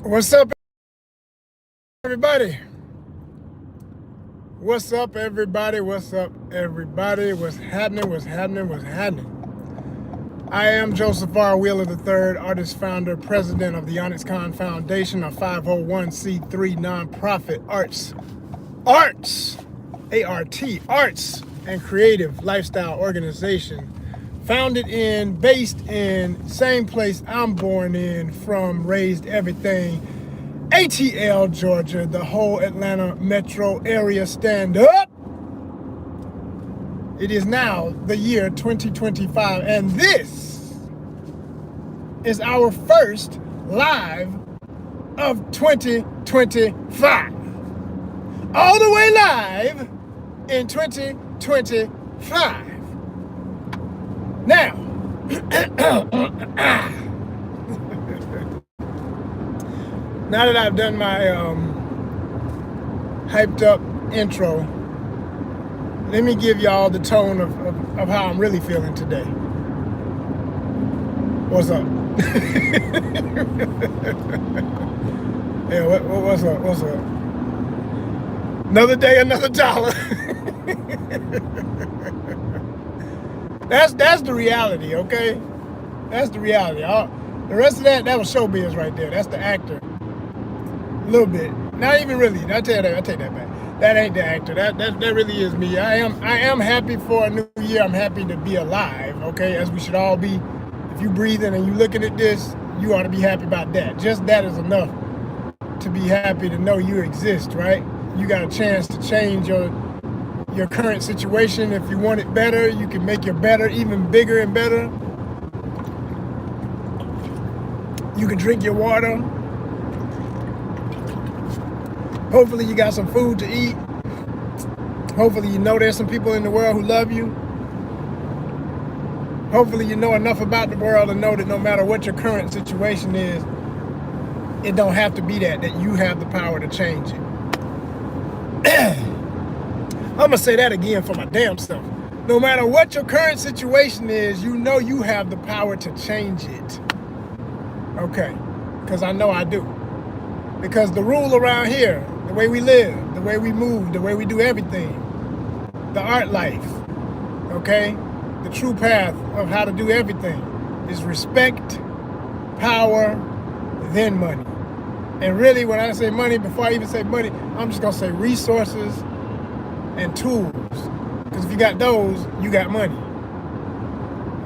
What's up, everybody? What's up, everybody? What's up, everybody? What's happening? What's happening? What's happening? I am Joseph R. Wheeler III, artist, founder, president of the ONYXCON Foundation, a 501c3 nonprofit arts, arts and creative lifestyle organization, based in same place I'm born in, from, raised, everything, ATL, Georgia, the whole Atlanta metro area. Stand up. It is now the year 2025, and this is our first live of 2025. All the way live in 2025. Now, now that I've done my hyped up intro, let me give y'all the tone of how I'm really feeling today. What's up? Yeah, what's up? What's up? Another day, another dollar. That's the reality, okay? That's the reality. The rest of that was showbiz right there. That's the actor. A little bit. Not even really. I take that back. That ain't the actor. That really is me. I am happy for a new year. I'm happy to be alive, okay? As we should all be. If you breathing and you looking at this, you ought to be happy about that. Just that is enough to be happy to know you exist, right? You got a chance to change your current situation. If you want it better, you can make your better even bigger and better. You can drink your water. Hopefully you got some food to eat. Hopefully you know there's some people in the world who love you. Hopefully you know enough about the world to know that no matter what your current situation is, it don't have to be that you have the power to change it. I'm gonna say that again for my damn self. No matter what your current situation is, you know you have the power to change it. Okay, because I know I do. Because the rule around here, the way we live, the way we move, the way we do everything, the art life, okay, the true path of how to do everything is respect, power, then money. And really, when I say money, before I even say money, I'm just gonna say resources and tools. Because if you got those, you got money.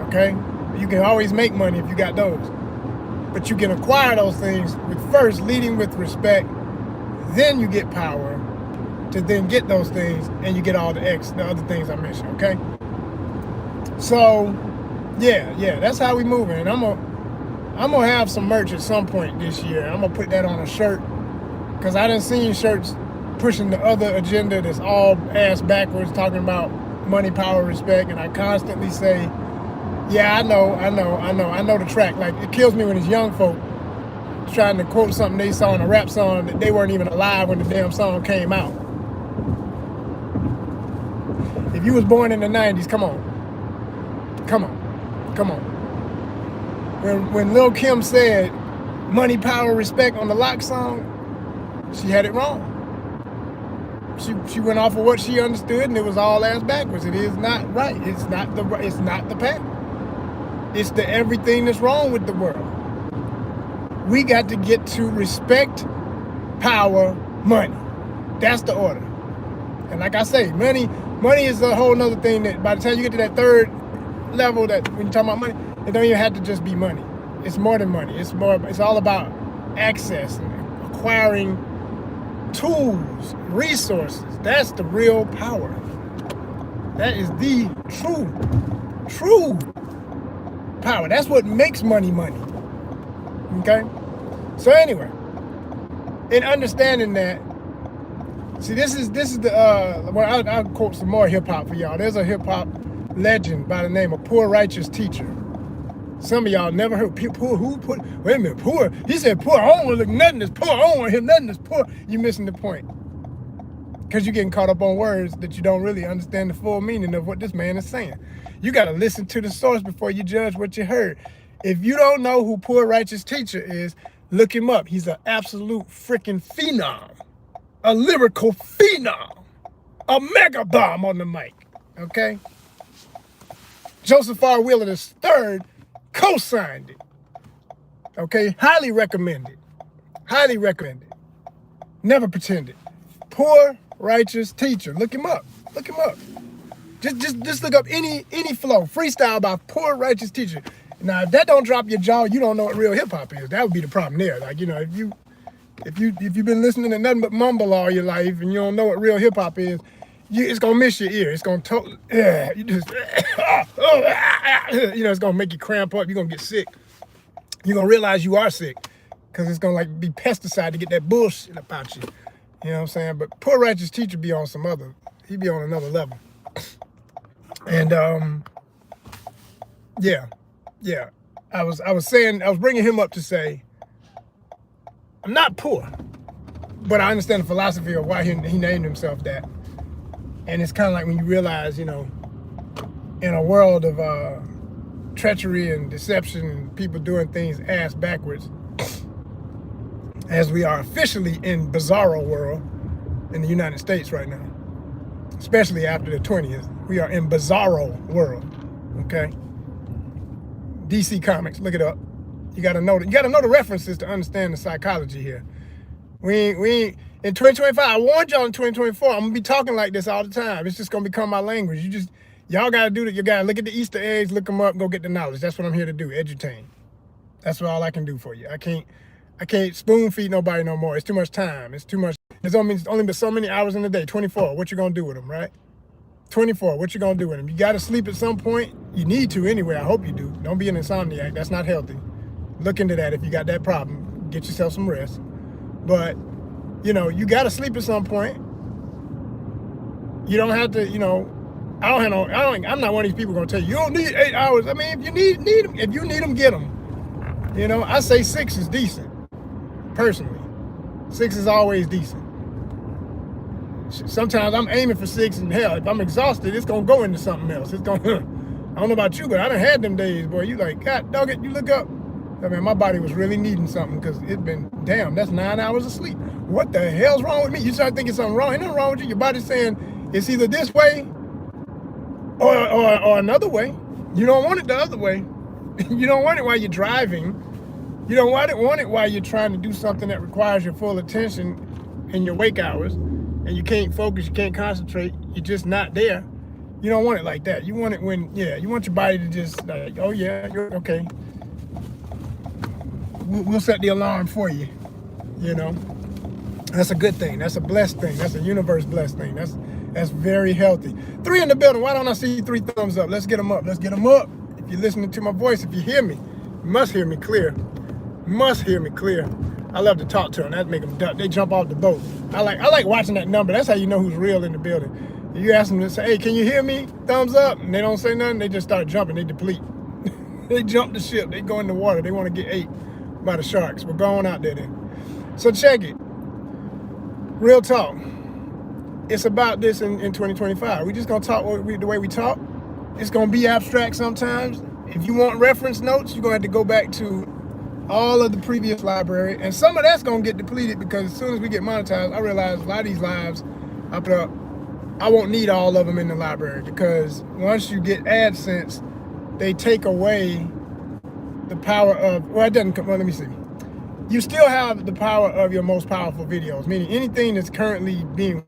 Okay? You can always make money if you got those. But you can acquire those things with first leading with respect, then you get power to then get those things, and you get all the other things I mentioned, okay? So, yeah, that's how we moving. And I'm gonna have some merch at some point this year. I'm gonna put that on a shirt, because I done seen shirts pushing the other agenda that's all ass backwards, talking about money, power, respect, and I constantly say, yeah, I know the track. Like, it kills me when it's young folk trying to quote something they saw in a rap song that they weren't even alive when the damn song came out. If you was born in the 90s, come on. When Lil' Kim said money, power, respect on the Lock song, she had it wrong. She went off of what she understood, and it was all ass backwards. It is not right. It's not the path. It's the everything that's wrong with the world. We got to get to respect, power, money. That's the order. And like I say, money is a whole nother thing that by the time you get to that third level, that when you talk about money, it don't even have to just be money. It's more than money. It's all about access and acquiring tools, resources. That's the real power. That is the true power. That's what makes money. Okay? So anyway, in understanding that, see, this is the well, I'll quote some more hip hop for y'all. There's a hip hop legend by the name of Poor Righteous Teacher. Some of y'all never heard wait a minute, poor. He said poor. I don't want to look nothing that's poor. I don't want to hear nothing that's poor. You're missing the point. Because you're getting caught up on words that you don't really understand the full meaning of what this man is saying. You got to listen to the source before you judge what you heard. If you don't know who Poor Righteous Teacher is, Look him up. He's an absolute freaking phenom, a lyrical phenom, a mega bomb on the mic. Okay? Joseph R. Wheeler III co-signed it. Okay? Highly recommended. Highly recommended. Never pretended. Poor righteous teacher. Look him up. Look him up. Just look up any flow. Freestyle by poor righteous teacher. Now, if that don't drop your jaw, you don't know what real hip hop is. That would be the problem there. Like, you know, if you've been listening to nothing but mumble all your life and you don't know what real hip hop is, it's gonna miss your ear. It's gonna you just you know, it's gonna make you cramp up. You're gonna get sick. You're gonna realize you are sick because it's gonna like be pesticide to get that bullshit about you. You know what I'm saying? But poor righteous teacher be on some other. He be on another level. And yeah. I was bringing him up to say, I'm not poor, but I understand the philosophy of why he named himself that. And it's kind of like when you realize, you know, in a world of treachery and deception and people doing things ass backwards, as we are officially in bizarro world in the United States right now, especially after the 20th, we are in bizarro world, okay? DC Comics, look it up. You gotta know the references to understand the psychology here. We ain't in 2025. I warned y'all in 2024. I'm gonna be talking like this all the time. It's just gonna become my language. Y'all gotta do that. You gotta look at the Easter eggs, look them up, go get the knowledge. That's what I'm here to do. Edutain. That's all I can do for you. I can't spoon feed nobody no more. It's too much time. It's too much. There's only but so many hours in the day. 24. What you gonna do with them, right? 24, what you gonna do with them? You gotta sleep at some point. You need to anyway, I hope you do. Don't be an insomniac, that's not healthy. Look into that if you got that problem. Get yourself some rest. But, you know, you gotta sleep at some point. You don't have to, you know, I'm not one of these people gonna tell you, you don't need 8 hours. I mean, if you need them, if you need them, get them. You know, I say 6 is decent, personally. 6 is always decent. Sometimes I'm aiming for 6, and hell, if I'm exhausted, it's gonna go into something else. It's gonna, I don't know about you, but I done had them days, boy. You like, God dog it, you look up. I mean, my body was really needing something because it's been, damn, that's 9 hours of sleep. What the hell's wrong with me? You start thinking something wrong. Ain't nothing wrong with you. Your body's saying it's either this way or another way. You don't want it the other way. You don't want it while you're driving. You don't want it while you're trying to do something that requires your full attention in your wake hours. And you can't focus, you can't concentrate, you're just not there. You don't want it like that. You want it when, you want your body to just like, oh yeah, you're okay. We'll set the alarm for you, you know. That's a good thing. That's a blessed thing. That's a universe blessed thing. That's very healthy. 3 in the building. Why don't I see 3 thumbs up? Let's get them up. Let's get them up. If you're listening to my voice, if you hear me, you must hear me clear. You must hear me clear. I love to talk to them. That make them duck. They jump off the boat. I like watching that number. That's how you know who's real in the building. You ask them to say, hey, can you hear me? Thumbs up. And they don't say nothing. They just start jumping. They deplete. They jump the ship. They go in the water. They want to get ate by the sharks. We're going out there then. So check it. Real talk. It's about this in 2025. We just going to talk the way we talk. It's going to be abstract sometimes. If you want reference notes, you're going to have to go back to all of the previous library, and some of that's gonna get depleted because as soon as we get monetized, I realize a lot of these lives I put up, I won't need all of them in the library because once you get AdSense, they take away the power of, well, it doesn't come, well, let me see. You still have the power of your most powerful videos, meaning anything that's currently being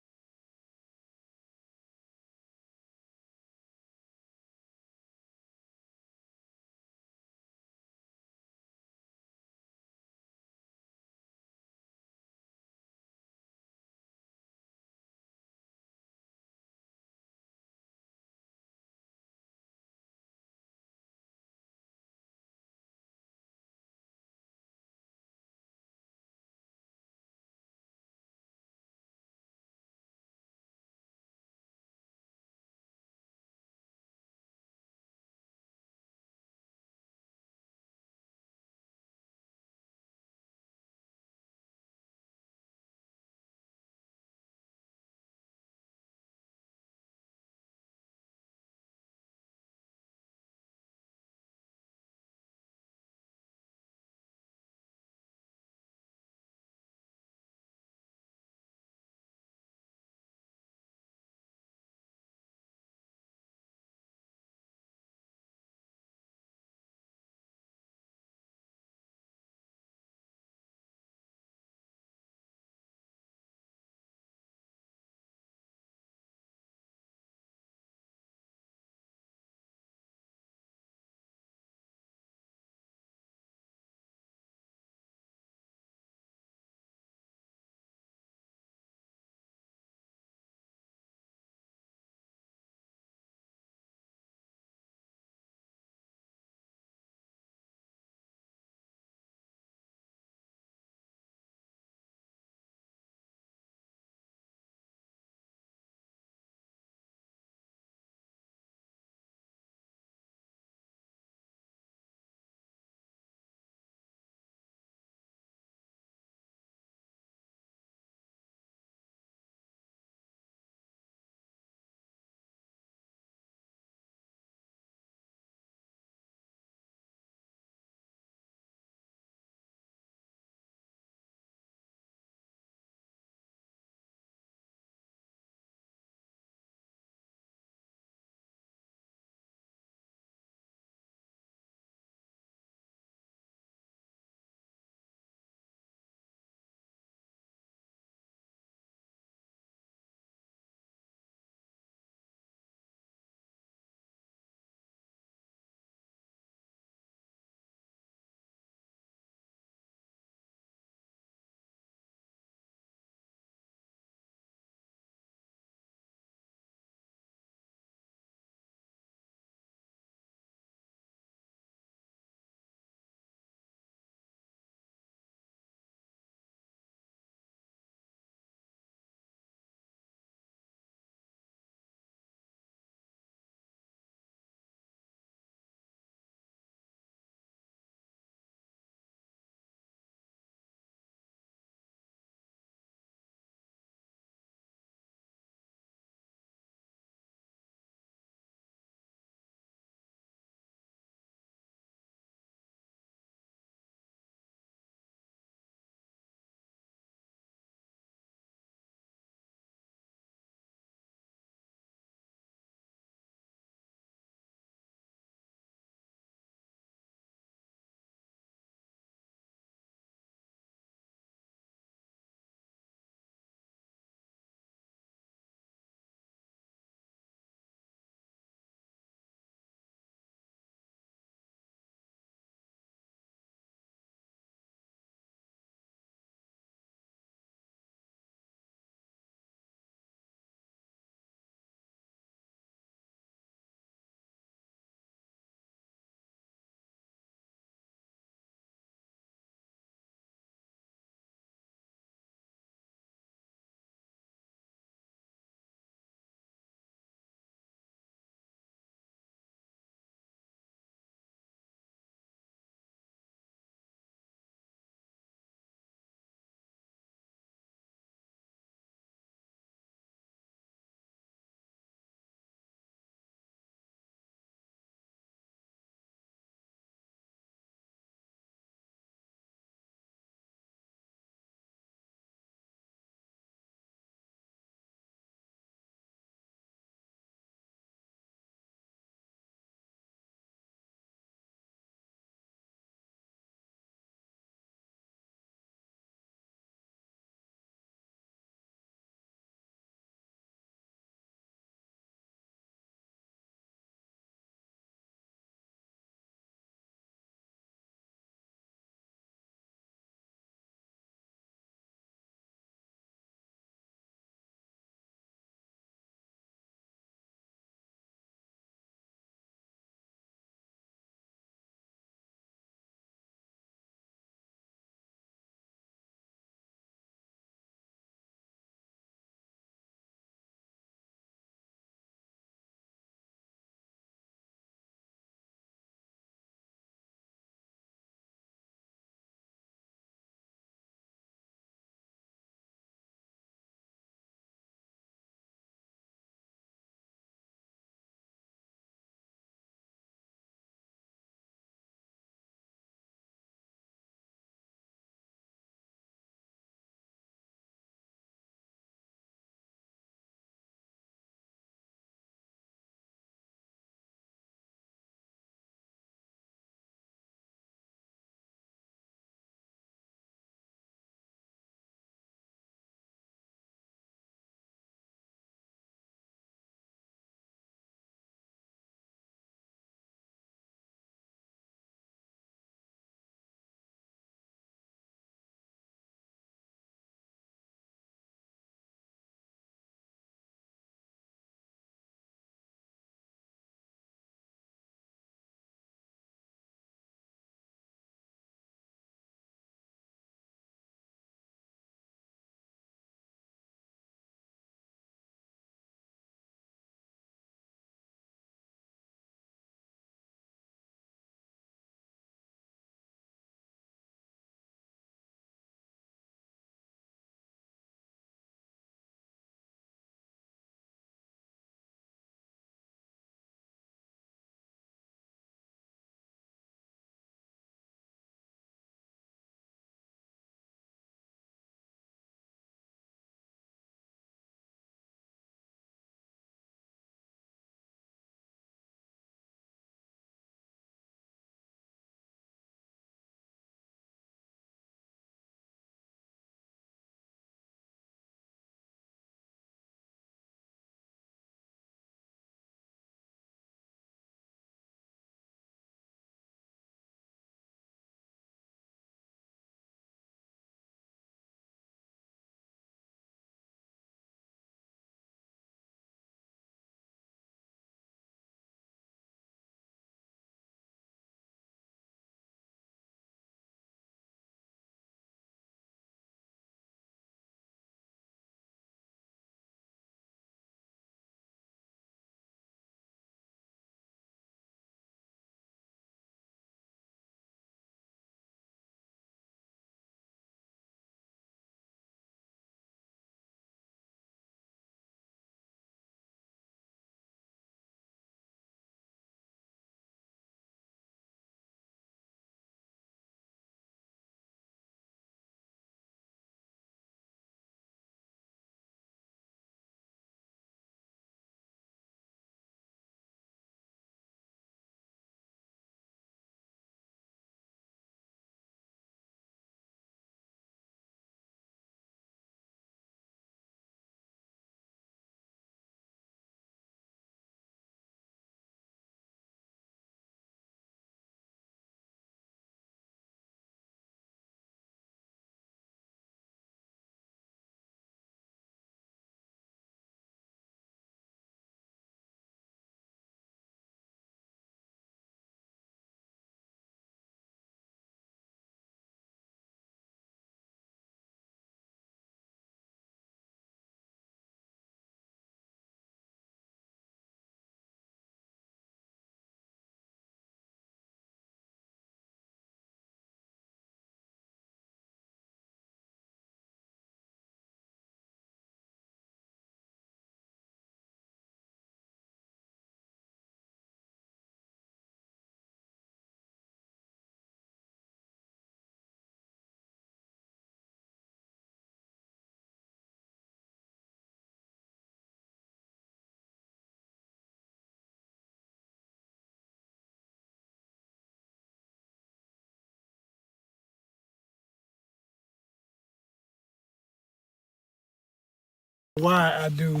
why I do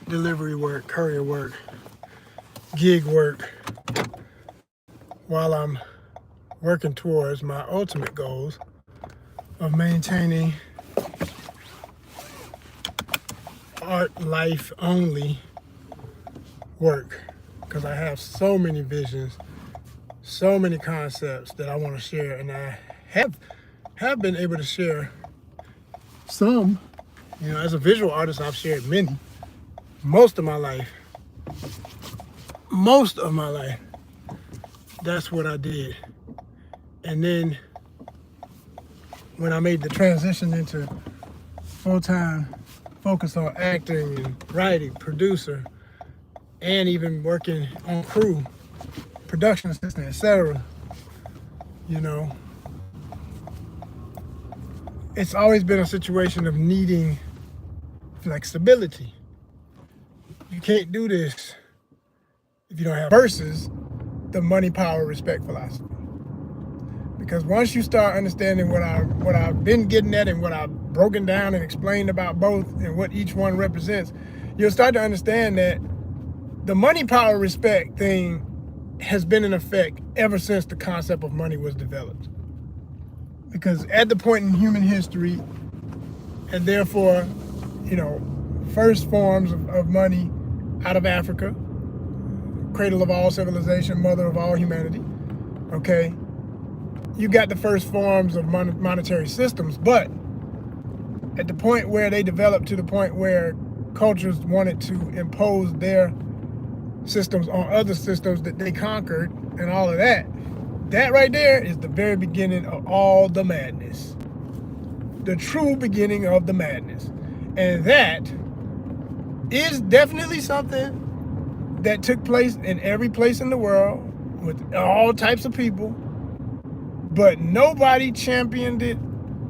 delivery work, courier work, gig work, while I'm working towards my ultimate goals of maintaining art life only work, because I have so many visions, so many concepts that I want to share, and I have been able to share some. You know, as a visual artist, I've shared many. Most of my life, that's what I did. And then when I made the transition into full-time focus on acting and writing, producer, and even working on crew, production assistant, etc., you know, it's always been a situation of needing flexibility. You can't do this if you don't have versus the money, power, respect philosophy. Because once you start understanding what I've been getting at and what I've broken down and explained about both and what each one represents, you'll start to understand that the money, power, respect thing has been in effect ever since the concept of money was developed. Because at the point in human history, and therefore, you know, first forms of money out of Africa, cradle of all civilization, mother of all humanity, okay? You got the first forms of monetary systems, but at the point where they developed to the point where cultures wanted to impose their systems on other systems that they conquered and all of that, that right there is the very beginning of all the madness. The true beginning of the madness. And that is definitely something that took place in every place in the world with all types of people, but nobody championed it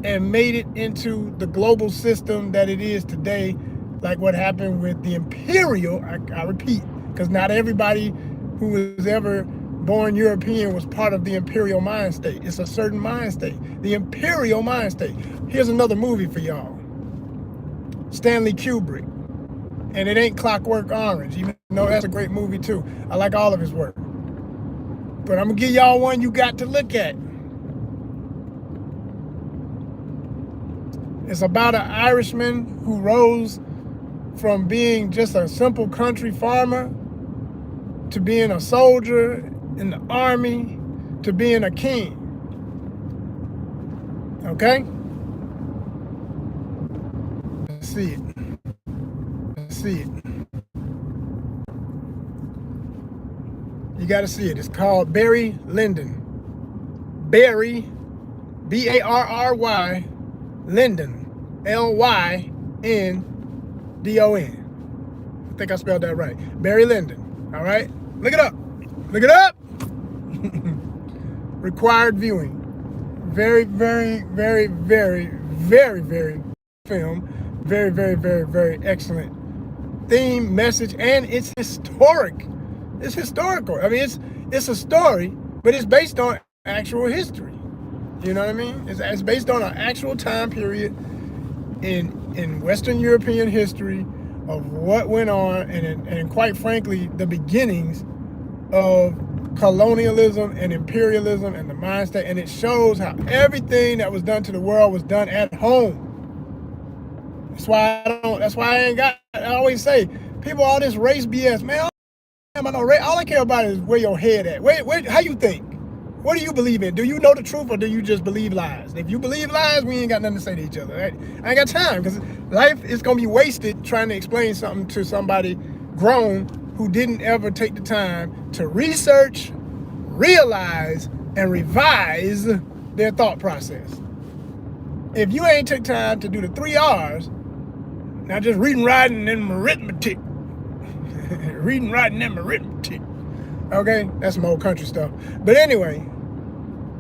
and made it into the global system that it is today, like what happened with the imperial, I repeat, because not everybody who was ever born European was part of the imperial mind state. It's a certain mind state, the imperial mind state. Here's another movie for y'all. Stanley Kubrick. And it ain't Clockwork Orange, even though that's a great movie too. I like all of his work. But I'm gonna give y'all one you got to look at. It's about an Irishman who rose from being just a simple country farmer to being a soldier in the army to being a king. Okay? Let's see it. See it. You got to see it. It's called Barry Lyndon. Barry, B-A-R-R-Y, Lyndon, L-Y-N-D-O-N. I think I spelled that right. Barry Lyndon. All right? Look it up. Look it up. Required viewing. Very, very, very, very, very, very film. Very, very, very, very excellent theme, message, and it's historic. It's historical. I mean, it's a story, but it's based on actual history. You know what I mean? It's based on an actual time period in Western European history of what went on, and quite frankly, the beginnings of colonialism and imperialism and the mind state. And it shows how everything that was done to the world was done at home. That's why I always say, people, all this race BS, man, all I care about is where your head at. How you think? What do you believe in? Do you know the truth or do you just believe lies? If you believe lies, we ain't got nothing to say to each other. Right? I ain't got time, because life is going to be wasted trying to explain something to somebody grown who didn't ever take the time to research, realize, and revise their thought process. If you ain't took time to do the 3 R's, not just reading, writing, and arithmetic. Reading, writing, and arithmetic. Okay, that's some old country stuff. But anyway,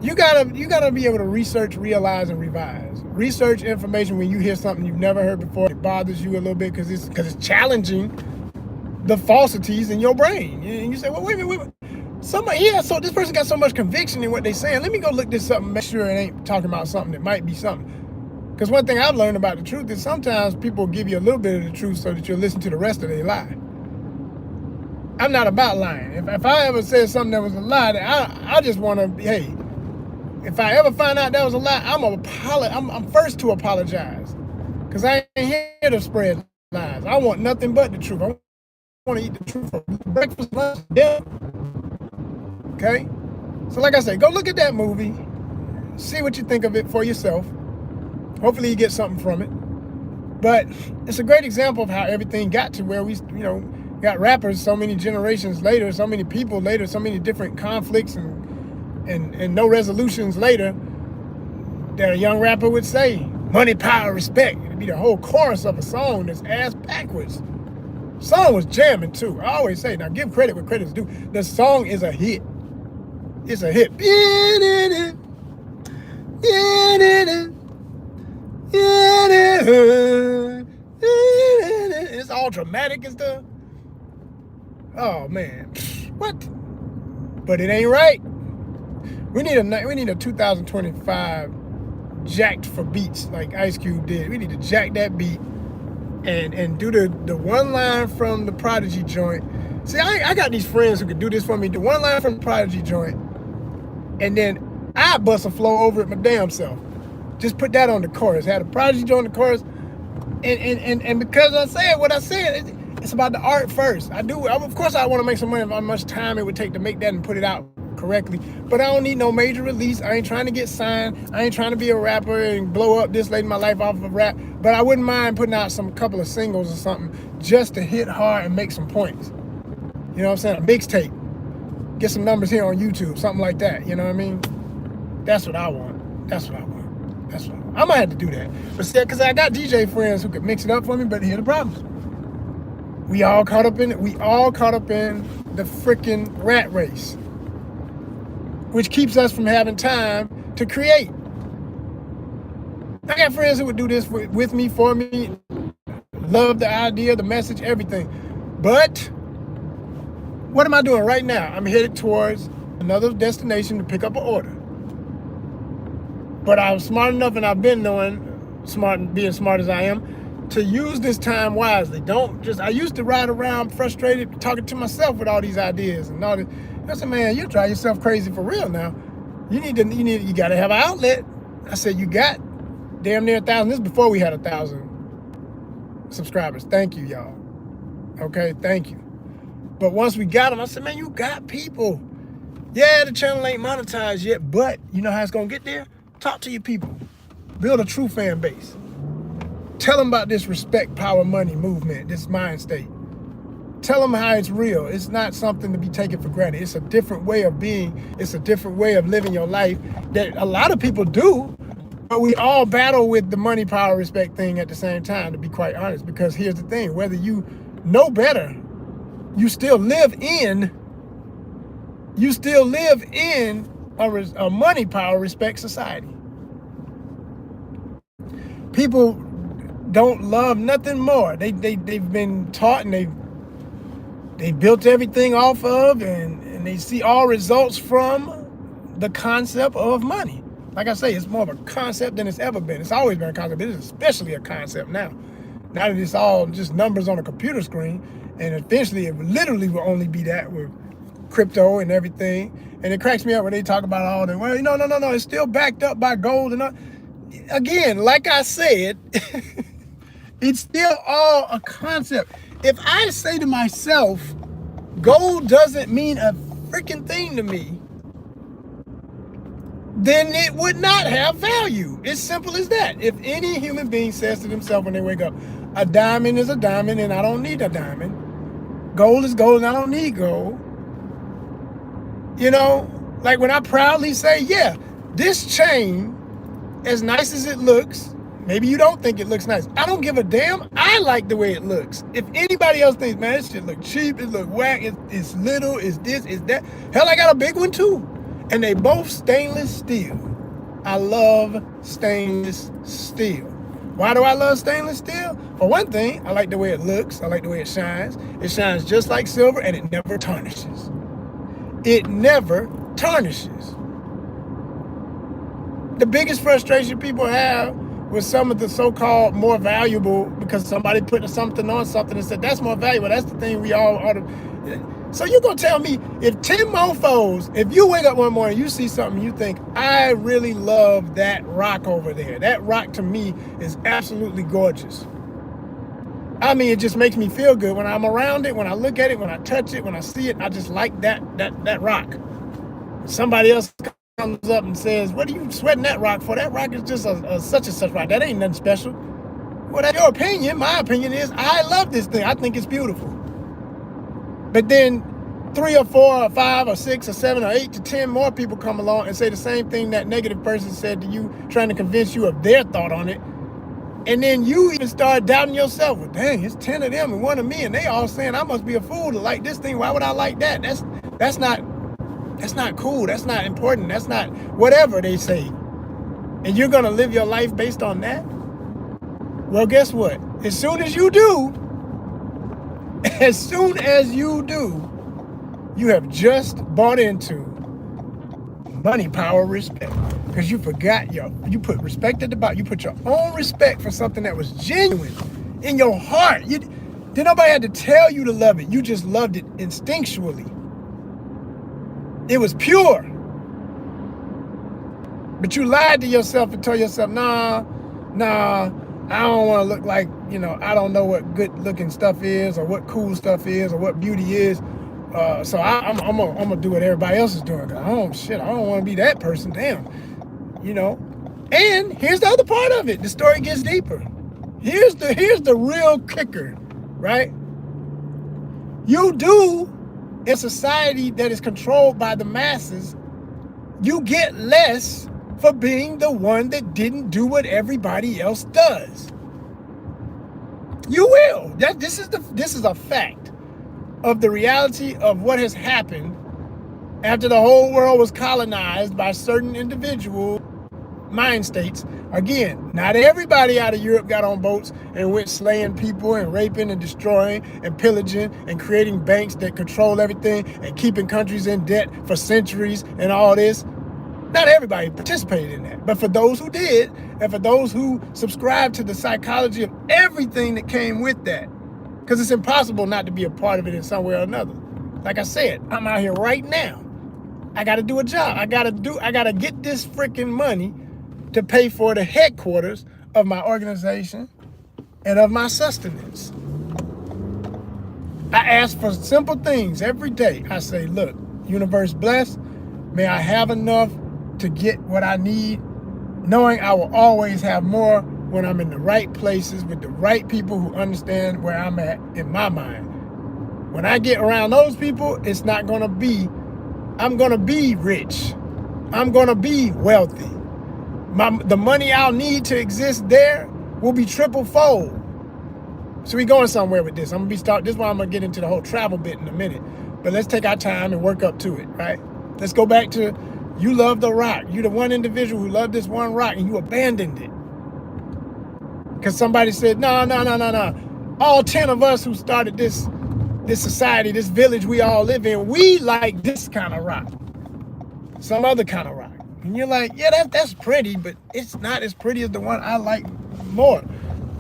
you gotta be able to research, realize, and revise. Research information when you hear something you've never heard before. It bothers you a little bit because it's challenging the falsities in your brain. And you say, well, wait a minute. So this person got so much conviction in what they're saying. Let me go look this up and make sure it ain't talking about something that might be something. Because one thing I've learned about the truth is sometimes people give you a little bit of the truth so that you'll listen to the rest of their lie. I'm not about lying. If I ever said something that was a lie, I just want to, hey, if I ever find out that was a lie, I'm first to apologize. Because I ain't here to spread lies. I want nothing but the truth. I want to eat the truth for breakfast, lunch, dinner. Okay? So like I say, go look at that movie. See what you think of it for yourself. Hopefully you get something from it. But it's a great example of how everything got to where we, got rappers so many generations later, so many people later, so many different conflicts and no resolutions later that a young rapper would say, money, power, respect. It'd be the whole chorus of a song that's ass backwards. Song was jamming too. I always say, now give credit where credit's due. The song is a hit. It's a hit. It's all dramatic and stuff. Oh man, what? But it ain't right. We need a 2025 jacked for beats like Ice Cube did. We need to jack that beat and do the one line from the Prodigy joint. See, I got these friends who could do this for me. The one line from the Prodigy joint, and then I bust a flow over it my damn self. Just put that on the chorus. Had a Prodigy joint on the chorus, and because I said what I said, it's about the art first. Of course, I want to make some money on how much time it would take to make that and put it out correctly. But I don't need no major release. I ain't trying to get signed. I ain't trying to be a rapper and blow up this late in my life off of rap. But I wouldn't mind putting out couple of singles or something just to hit hard and make some points. You know what I'm saying? A mixtape. Get some numbers here on YouTube. Something like that. You know what I mean? That's what I want. I might have to do that. But see, because I got DJ friends who could mix it up for me, but here are the problems. We all caught up in it. We all caught up in the freaking rat race, which keeps us from having time to create. I got friends who would do this with me, for me, love the idea, the message, everything. But what am I doing right now? I'm headed towards another destination to pick up an order. But I'm smart enough, and I've been being smart as I am, to use this time wisely. I used to ride around frustrated, talking to myself with all these ideas and all this. I said, man, you drive yourself crazy for real now. You got to have an outlet. I said, you got damn near 1,000. This is before we had 1,000 subscribers. Thank you, y'all. Okay, thank you. But once we got them, I said, man, you got people. Yeah, the channel ain't monetized yet, but you know how it's going to get there? Talk to your people. Build a true fan base. Tell them about this respect, power, money movement, this mind state. Tell them how it's real. It's not something to be taken for granted. It's a different way of being. It's a different way of living your life that a lot of people do, but we all battle with the money, power, respect thing at the same time, to be quite honest. Because here's the thing, whether you know better, you still live in a money, power, respect society. People don't love nothing more. They've been taught, and they built everything off of, and they see all results from the concept of money. Like I say, it's more of a concept than it's ever been. It's always been a concept. It is especially a concept now. Now that it's all just numbers on a computer screen, and eventually it literally will only be that with crypto and everything. And it cracks me up when they talk about all that. Well, no, it's still backed up by gold and all. Again, like I said, it's still all a concept. If I say to myself, gold doesn't mean a freaking thing to me, then it would not have value. It's simple as that. If any human being says to themselves when they wake up, a diamond is a diamond and I don't need a diamond. Gold is gold and I don't need gold. Like when I proudly say, yeah, this chain, as nice as it looks, maybe you don't think it looks nice. I don't give a damn. I like the way it looks. If anybody else thinks, man, this shit look cheap, it look whack, it's little, it's this, it's that. Hell, I got a big one too. And they both stainless steel. I love stainless steel. Why do I love stainless steel? For one thing, I like the way it looks. I like the way it shines. It shines just like silver, and it never tarnishes. It never tarnishes. The biggest frustration people have was some of the so-called more valuable because somebody put something on something and said, that's more valuable. That's the thing we all ought to. So you're going to tell me if 10 mofos, if you wake up one morning, you see something, you think, I really love that rock over there. That rock to me is absolutely gorgeous. I mean, it just makes me feel good when I'm around it, when I look at it, when I touch it, when I see it. I just like that rock. Somebody else comes up and says, what are you sweating that rock for? That rock is just a such and such rock. That ain't nothing special. Well, that's your opinion. My opinion is I love this thing. I think it's beautiful. But then 3 or 4 or 5 or 6 or 7 or 8 to 10 more people come along and say the same thing that negative person said to you, trying to convince you of their thought on it. And then you even start doubting yourself. Well, dang, it's 10 of them and 1 of me, and they all saying I must be a fool to like this thing. Why would I like that? That's not cool. That's not important. That's not whatever they say. And you're gonna live your life based on that? Well, guess what? As soon as you do, you have just bought into money, power, respect. Because you forgot you put respect at the bottom. You put your own respect for something that was genuine in your heart. Then nobody had to tell you to love it. You just loved it instinctually. It was pure. But you lied to yourself and told yourself, nah, I don't want to look like, I don't know what good looking stuff is or what cool stuff is or what beauty is. So I'm gonna do what everybody else is doing. I don't want to be that person. Damn, And here's the other part of it. The story gets deeper. Here's the real kicker, right? You do in society that is controlled by the masses, you get less for being the one that didn't do what everybody else does. You will. This is a fact of the reality of what has happened after the whole world was colonized by certain individual mind states. Again, not everybody out of Europe got on boats and went slaying people and raping and destroying and pillaging and creating banks that control everything and keeping countries in debt for centuries and all this. Not everybody participated in that. But for those who did, and for those who subscribed to the psychology of everything that came with that, because it's impossible not to be a part of it in some way or another. Like I said, I'm out here right now. I got to do a job. I got to get this freaking money to pay for the headquarters of my organization and of my sustenance. I ask for simple things every day. I say, look, universe bless, may I have enough to get what I need, knowing I will always have more when I'm in the right places with the right people who understand where I'm at in my mind. When I get around those people, it's not going to be, I'm going to be rich. I'm going to be wealthy. The money I'll need to exist there will be triple fold. So we going somewhere with this. This is why I'm going to get into the whole travel bit in a minute. But let's take our time and work up to it, right? Let's go back to, you love the rock. You're the one individual who loved this one rock and you abandoned it. Because somebody said, no. All 10 of us who started this society, this village we all live in, we like this kind of rock. Some other kind of rock. And you're like, yeah, that's pretty, but it's not as pretty as the one I like more.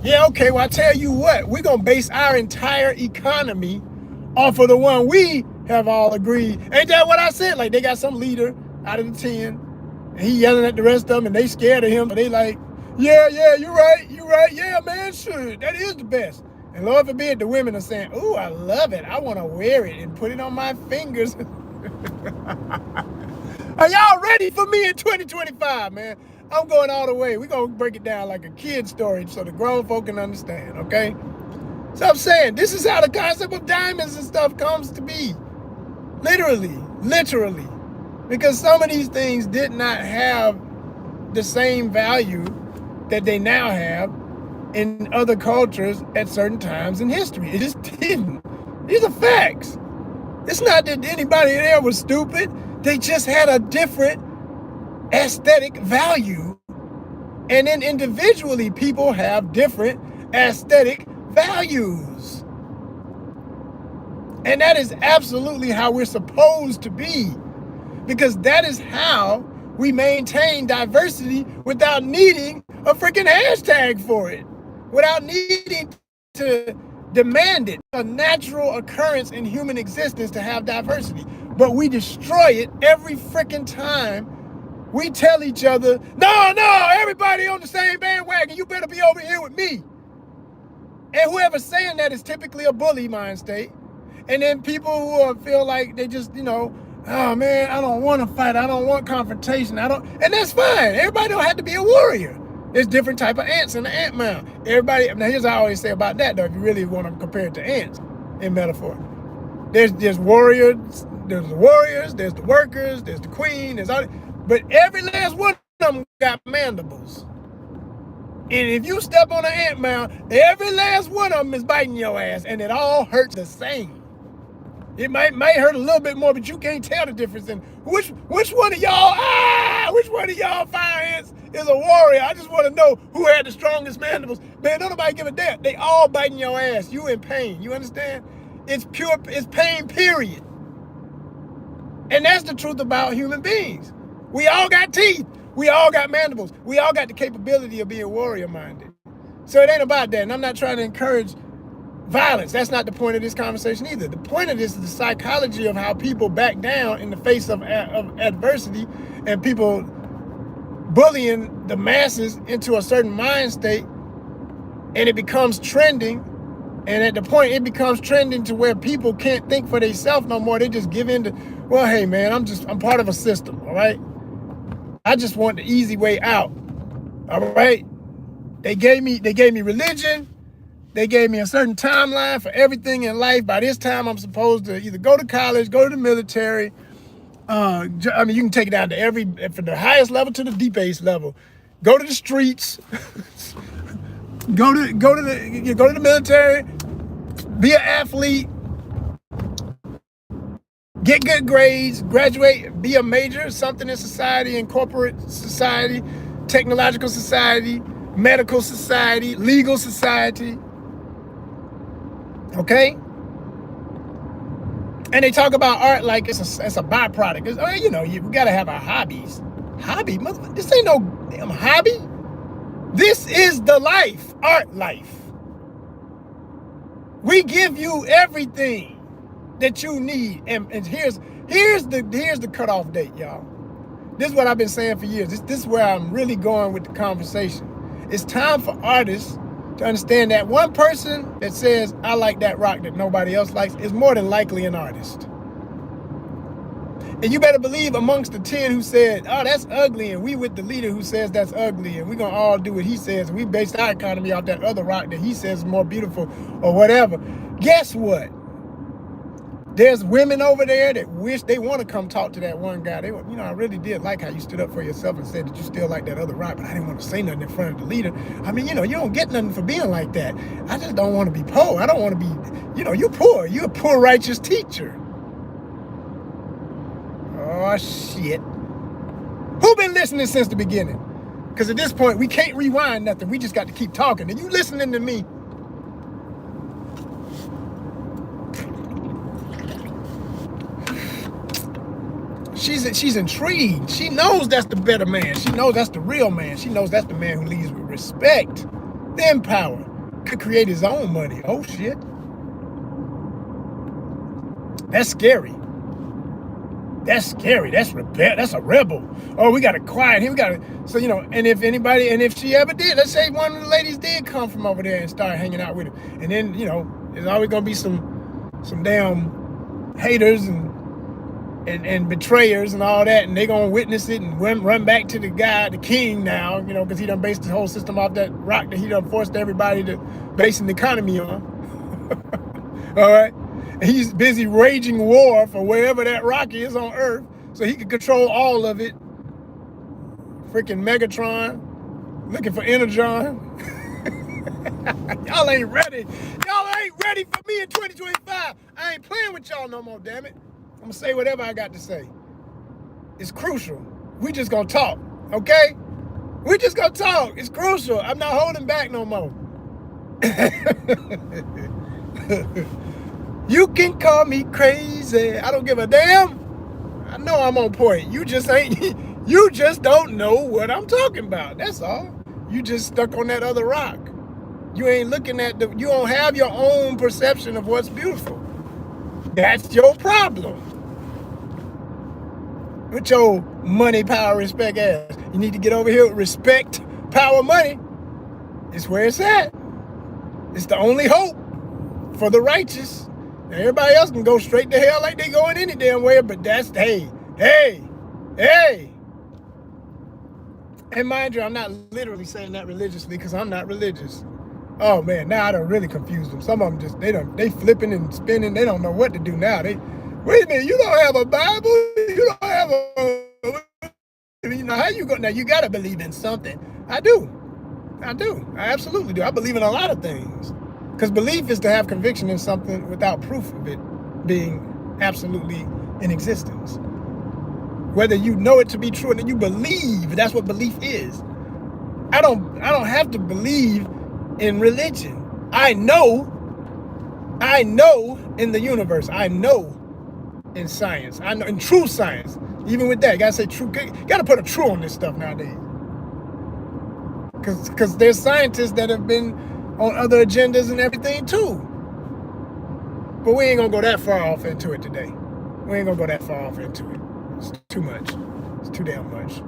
Yeah, okay, well, I tell you what, we're going to base our entire economy off of the one we have all agreed. Ain't that what I said? Like, they got some leader out of the 10, and he yelling at the rest of them, and they scared of him, but they like, yeah, you're right, yeah, man, sure, that is the best. And Lord forbid, the women are saying, ooh, I love it, I want to wear it and put it on my fingers. Are y'all ready for me in 2025, man? I'm going all the way. We're going to break it down like a kid story so the grown folk can understand, okay? So I'm saying, this is how the concept of diamonds and stuff comes to be. Literally. Because some of these things did not have the same value that they now have in other cultures at certain times in history. It just didn't. These are facts. It's not that anybody there was stupid. They just had a different aesthetic value. And then individually, people have different aesthetic values. And that is absolutely how we're supposed to be. Because that is how We maintain diversity without needing a freaking hashtag for it, without needing to demand it. A natural occurrence in human existence to have diversity, but we destroy it every freaking time we tell each other, no, everybody on the same bandwagon, you better be over here with me. And whoever's saying that is typically a bully mind state. And then people who feel like they just, oh man, I don't want to fight. I don't want confrontation. And that's fine. Everybody don't have to be a warrior. There's different type of ants in the ant mound. Everybody, now here's what I always say about that though, if you really want to compare it to ants in metaphor. There's warriors, there's the workers, there's the queen, there's all, but every last one of them got mandibles. And if you step on an ant mound, every last one of them is biting your ass, and it all hurts the same. It might hurt a little bit more, but you can't tell the difference in which one of y'all fire ants is a warrior. I just want to know who had the strongest mandibles. Man, don't nobody give a damn. They all biting your ass. You in pain. You understand? It's pain, period. And that's the truth about human beings. We all got teeth. We all got mandibles. We all got the capability of being warrior-minded. So it ain't about that. And I'm not trying to encourage violence. That's not the point of this conversation either. The point of this is the psychology of how people back down in the face of adversity and people bullying the masses into a certain mind state, and it becomes trending. And at the point it becomes trending to where people can't think for themselves no more. They just give in to, well, hey man, I'm part of a system, all right? I just want the easy way out. All right. They gave me religion. They gave me a certain timeline for everything in life. By this time, I'm supposed to either go to college, go to the military. I mean, you can take it down to from the highest level to the deepest level. Go to the streets. go to the military. Be an athlete. Get good grades, graduate, be a major, something in society, in corporate society, technological society, medical society, legal society. Okay? And they talk about art like it's a byproduct. We gotta have our hobbies. Hobby? This ain't no damn hobby. This is the life, art life. We give you everything that you need, and here's the cutoff date, y'all. This is what I've been saying for years. This is where I'm really going with the conversation. It's time for artists to understand that one person that says, I like that rock that nobody else likes, is more than likely an artist. And you better believe amongst the 10 who said, oh, that's ugly, and we with the leader who says that's ugly, and we're gonna all do what he says, and we based our economy off that other rock that he says is more beautiful or whatever. Guess what? There's women over there that wish they want to come talk to that one guy. I really did like how you stood up for yourself and said that you still like that other rock, but I didn't want to say nothing in front of the leader. I mean, you don't get nothing for being like that. I just don't want to be poor. I don't want to be, you're poor. You're a poor righteous teacher. Oh, shit. Who been listening since the beginning? Because at this point, we can't rewind nothing. We just got to keep talking. And you listening to me. She's intrigued. She knows that's the better man. She knows that's the real man. She knows that's the man who leads with respect, then power. Could create his own money. Oh, shit. That's scary. That's scary. That's a rebel. Oh, we got to quiet him. And if she ever did, let's say one of the ladies did come from over there and start hanging out with him. And then, there's always going to be some damn haters and betrayers and all that, and they gonna witness it and run back to the guy, the king now, because he done based the whole system off that rock that he done forced everybody to base an economy on. All right? And he's busy waging war for wherever that rock is on Earth so he can control all of it. Freaking Megatron, looking for Energon. Y'all ain't ready. Y'all ain't ready for me in 2025. I ain't playing with y'all no more, damn it. I'm gonna say whatever I got to say. It's crucial. We just gonna talk, okay? We just gonna talk. It's crucial. I'm not holding back no more. You can call me crazy. I don't give a damn. I know I'm on point. You just ain't You just don't know what I'm talking about. That's all. You just stuck on that other rock. You ain't looking at you don't have your own perception of what's beautiful. That's your problem. With your money, power, respect ass. You need to get over here with respect, power, money. It's where it's at. It's the only hope for the righteous. Now, everybody else can go straight to hell like they going any damn way, but that's, hey. And mind you, I'm not literally saying that religiously because I'm not religious. Oh man, now I done really confused them. Some of them just, they flipping and spinning. They don't know what to do now. Wait a minute, you don't have a Bible? You don't have how you go? Now you got to believe in something. I do. I absolutely do. I believe in a lot of things. Because belief is to have conviction in something without proof of it being absolutely in existence. Whether you know it to be true or you believe, that's what belief is. I don't have to believe in religion. I know in the universe. I know in science. I know in true science. Even with that, you gotta say true. Gotta put a true on this stuff nowadays. Because there's scientists that have been on other agendas and everything too. But we ain't gonna go that far off into it today. We ain't gonna go that far off into it. It's too much. It's too damn much.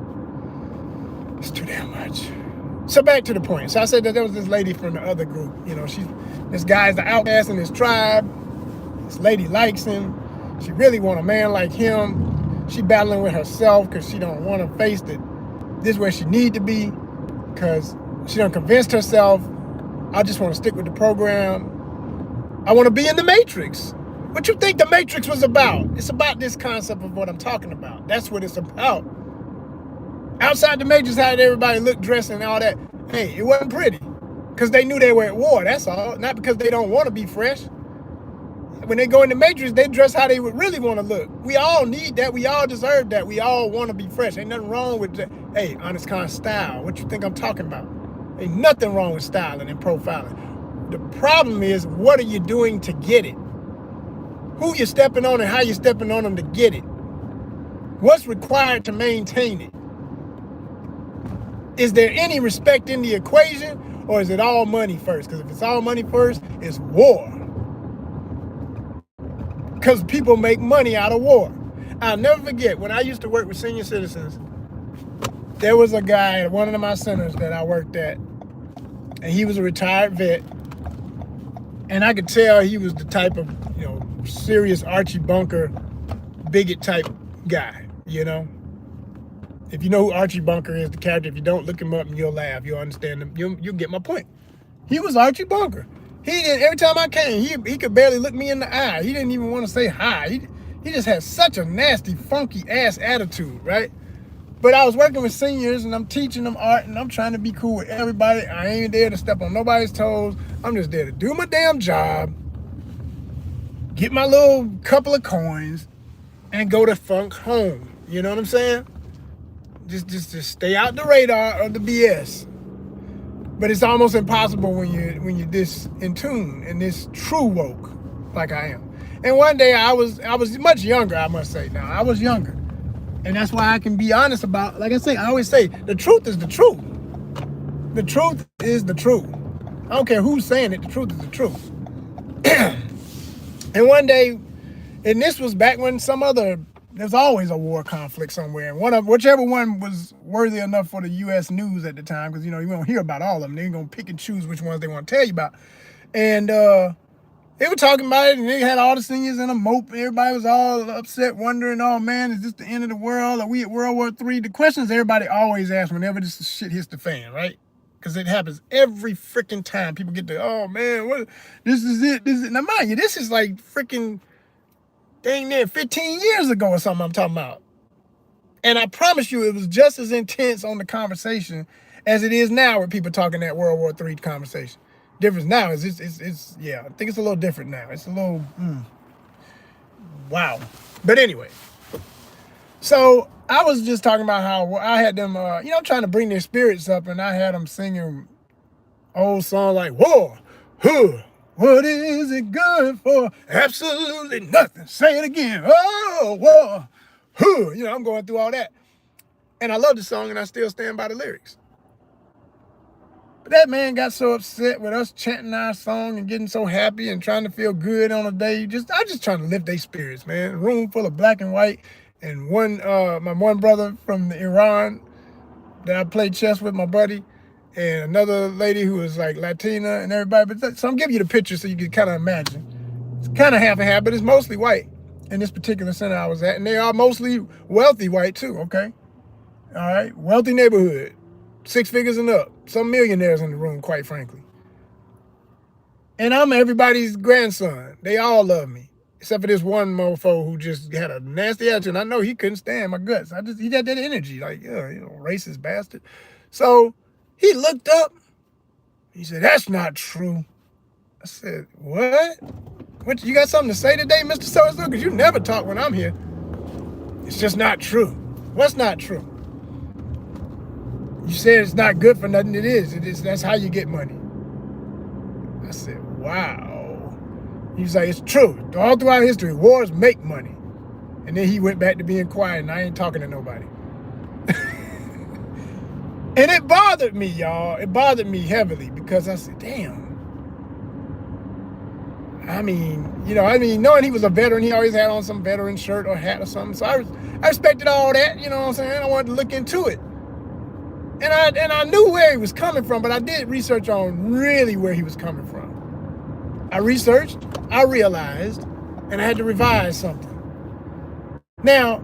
It's too damn much. So back to the point. So I said that there was this lady from the other group. You know, this guy's the outcast in his tribe. This lady likes him. She really want a man like him. She battling with herself because she don't want to face that this is where she need to be because she done convinced herself, I just want to stick with the program. I want to be in the Matrix. What you think the Matrix was about? It's about this concept of what I'm talking about. That's what it's about. Outside the Matrix, how did everybody look, dressed, and all that? Hey, it wasn't pretty. Because they knew they were at war, that's all. Not because they don't want to be fresh. When they go in the Matrix, they dress how they would really want to look. We all need that. We all deserve that. We all want to be fresh. Ain't nothing wrong with that. Hey, ONYXCON style. What you think I'm talking about? Ain't nothing wrong with styling and profiling. The problem is, what are you doing to get it? Who you're stepping on and how you're stepping on them to get it. What's required to maintain it? Is there any respect in the equation, or is it all money first? Because if it's all money first, it's war. Because people make money out of war. I'll never forget, when I used to work with senior citizens, there was a guy at one of my centers that I worked at, and he was a retired vet, and I could tell he was the type of, serious Archie Bunker, bigot type guy, If you know who Archie Bunker is, the character, if you don't, look him up and you'll laugh. You'll understand him. You'll get my point. He was Archie Bunker. He didn't, every time I came, he could barely look me in the eye. He didn't even want to say hi. He just had such a nasty, funky ass attitude, right? But I was working with seniors and I'm teaching them art and I'm trying to be cool with everybody. I ain't there to step on nobody's toes. I'm just there to do my damn job, get my little couple of coins, and go to funk home. You know what I'm saying? Just stay out the radar of the BS. But it's almost impossible when you're this in tune and this true woke like I am. And one day I was much younger, I must say. Now I was younger, and that's why I can be honest about. Like I always say, the truth is the truth. The truth is the truth. I don't care who's saying it. The truth is the truth. And one day, and this was back when there's always a war conflict somewhere. And whichever one was worthy enough for the U.S. news at the time, because, you don't hear about all of them. They're going to pick and choose which ones they want to tell you about. And they were talking about it, and they had all the seniors in a mope. Everybody was all upset, wondering, oh, man, is this the end of the world? Are we at World War III? The questions everybody always asks whenever this shit hits the fan, right? Because it happens every freaking time. People get to, oh, man, this is it. Now, mind you, this is like freaking dang near 15 years ago or something I'm talking about. And I promise you, it was just as intense on the conversation as it is now with people talking that World War III conversation. Difference now is it's I think it's a little different now. It's a little, wow. But anyway, so I was just talking about how I had them, trying to bring their spirits up, and I had them singing old songs like, war, what is it good for? Absolutely nothing. Say it again. Oh, war, I'm going through all that. And I love the song, and I still stand by the lyrics. But that man got so upset with us chanting our song and getting so happy and trying to feel good on a day. I'm just trying to lift their spirits, man. A room full of black and white, and my one brother from Iran that I played chess with, my buddy, and another lady who was like Latina and everybody. So I'm giving you the picture so you can kind of imagine. It's kind of half and half, but it's mostly white in this particular center I was at, and they are mostly wealthy white too. Okay, all right, wealthy neighborhood. 6 figures and up. Some millionaires in the room, quite frankly. And I'm everybody's grandson. They all love me. Except for this one mofo who just had a nasty attitude. And I know he couldn't stand my guts. He got that energy. Like, racist bastard. So he looked up. He said, "That's not true." I said, "What? What? You got something to say today, Mr. So-and-so? Because you never talk when I'm here." "It's just not true." "What's not true?" "You said it's not good for nothing." It is. That's how you get money. I said, wow. He was like, "It's true. All throughout history, wars make money." And then he went back to being quiet, and I ain't talking to nobody. And it bothered me, y'all. It bothered me heavily because I said, damn. I mean, knowing he was a veteran, he always had on some veteran shirt or hat or something. So I respected all that, you know what I'm saying? I wanted to look into it. And I knew where he was coming from, but I did research on really where he was coming from. I researched, I realized, and I had to revise something. Now,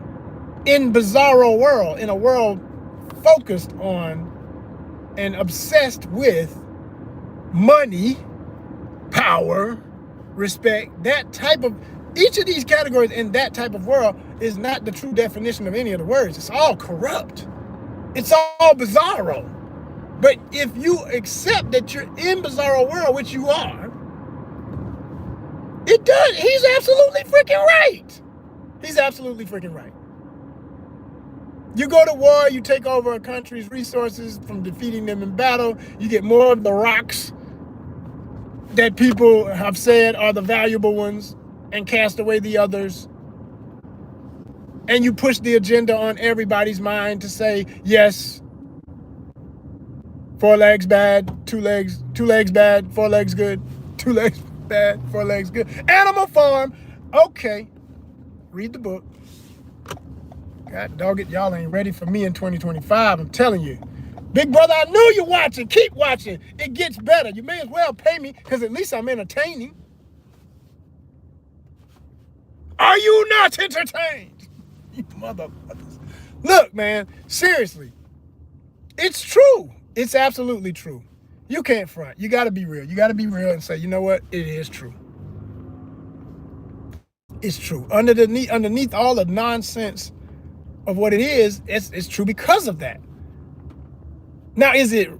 in bizarro world, in a world focused on and obsessed with money, power, respect, each of these categories in that type of world is not the true definition of any of the words. It's all corrupt. It's all bizarro. But if you accept that you're in bizarro world, which you are, it does. He's absolutely freaking right. He's absolutely freaking right. You go to war, you take over a country's resources from defeating them in battle. You get more of the rocks that people have said are the valuable ones and cast away the others. And you push the agenda on everybody's mind to say, yes, 4 legs bad, 2 legs bad, 4 legs good, 2 legs bad, 4 legs good. Animal Farm. Okay. Read the book. God dog it, y'all ain't ready for me in 2025. I'm telling you. Big brother, I know you're watching. Keep watching. It gets better. You may as well pay me because at least I'm entertaining. Are you not entertained? You motherfuckers. Look, man, seriously. It's true. It's absolutely true. You can't front. You got to be real. You got to be real and say, you know what? It is true. It's true. Underneath all the nonsense of what it is, it's true because of that. Now, is it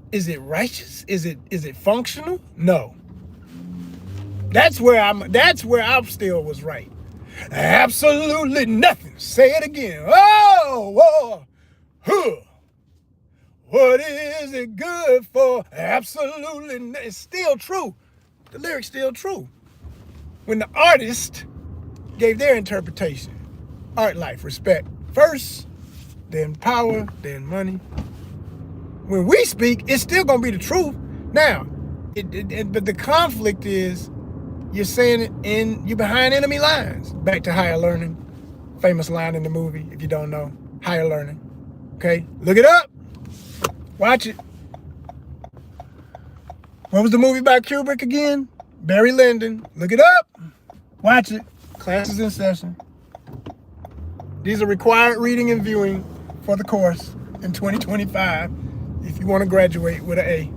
righteous? Is it functional? No. That's where I still was right. Absolutely nothing. Say it again. Oh, huh. What is it good for? Absolutely it's still true. The lyric's still true. When the artist gave their interpretation, art, life, respect first, then power, then money. When we speak, it's still gonna be the truth. Now, but the conflict is you're saying it you're behind enemy lines. Back to Higher Learning, famous line in the movie. If you don't know, Higher Learning. Okay, look it up. Watch it. What was the movie by Kubrick again? Barry Lyndon. Look it up. Watch it. Class is in session. These are required reading and viewing for the course in 2025 if you want to graduate with an A.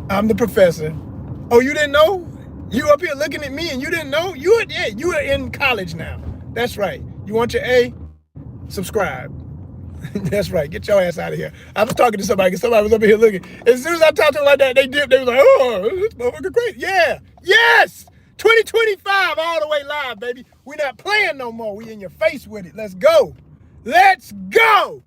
I'm the professor. Oh, you didn't know? You up here looking at me and you didn't know? You are in college now. That's right. You want your A? Subscribe. That's right. Get your ass out of here. I was talking to somebody because somebody was over here looking. As soon as I talked to them like that, they dipped. They was like, oh, this motherfucker great. Yeah. Yes. 2025 all the way live, baby. We're not playing no more. We in your face with it. Let's go. Let's go.